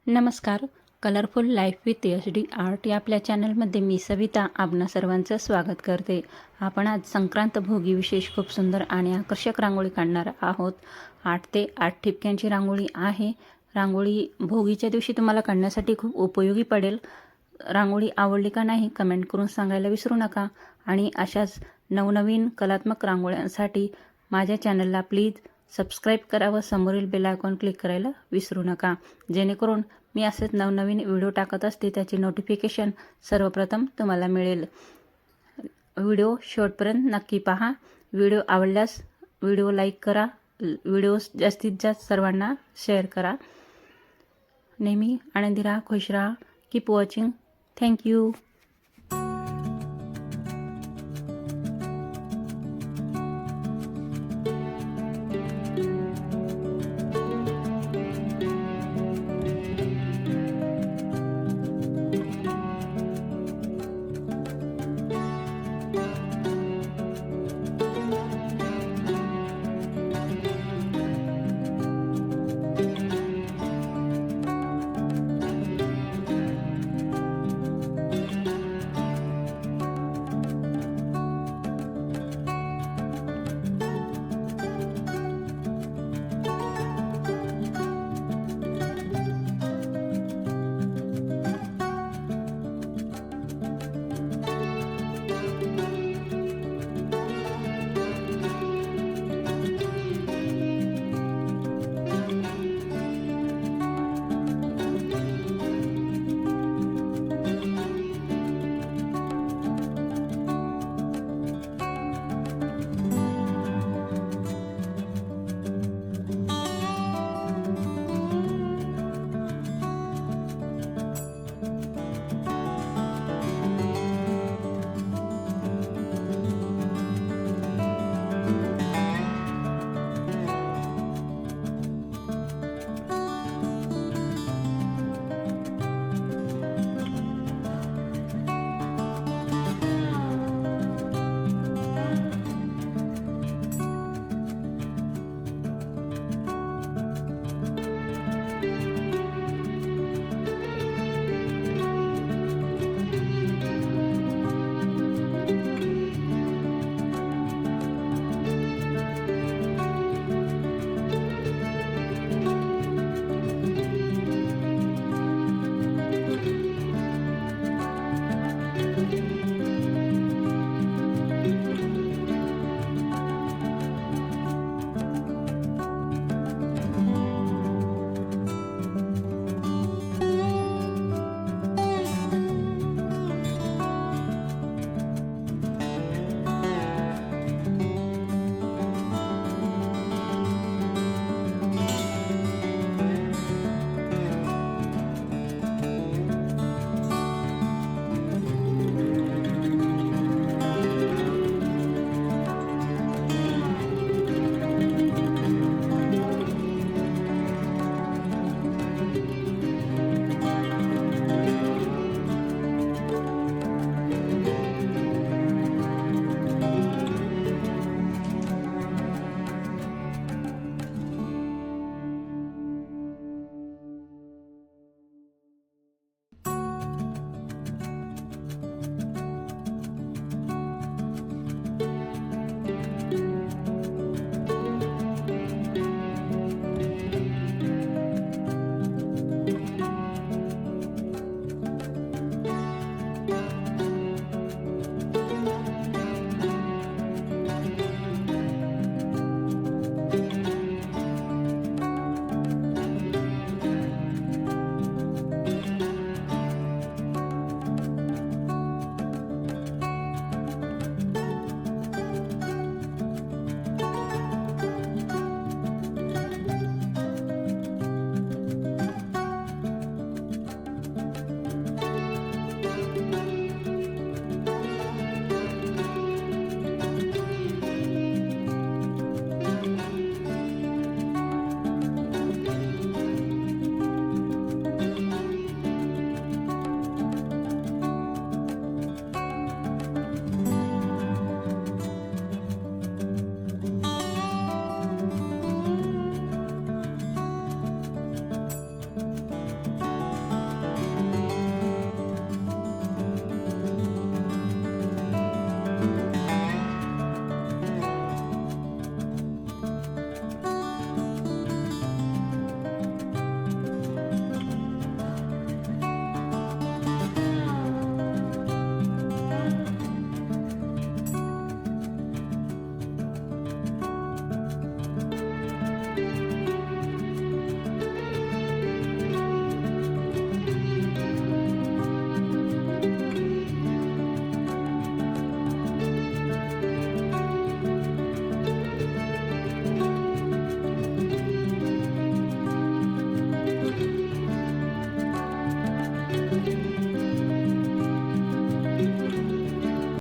नमस्कार. Colourful life with HD art या आपल्या चॅनलमध्ये मी सविता आपणा सर्वांचं स्वागत करते. आपण आज संक्रांत भोगी विशेष खूप सुंदर आणि आकर्षक रांगोळी काढणार आहोत. 8 ते 8 ठिपक्यांची रांगोळी आहे. रांगोळी भोगीच्या दिवशी तुम्हाला काढण्यासाठी खूप उपयोगी पडेल. रांगोळी आवडली का नाही कमेंट करून सांगायला विसरू नका. आणि अशाच नवनवीन कलात्मक रांगोळ्यांसाठी माझ्या चॅनलला प्लीज सबस्क्राईब करा व समोरील बेल आयकॉन क्लिक करायला विसरू नका, जेणेकरून मी असेच नवनवीन व्हिडिओ टाकत असते त्याची नोटिफिकेशन सर्वप्रथम तुम्हाला मिळेल. व्हिडिओ शेवटपर्यंत नक्की पहा. व्हिडिओ आवडल्यास व्हिडिओ लाईक करा. व्हिडिओ जास्तीत जास्त सर्वांना शेअर करा. नेहमी आनंदी राहा, खुश राहा. Keep watching. थँक्यू.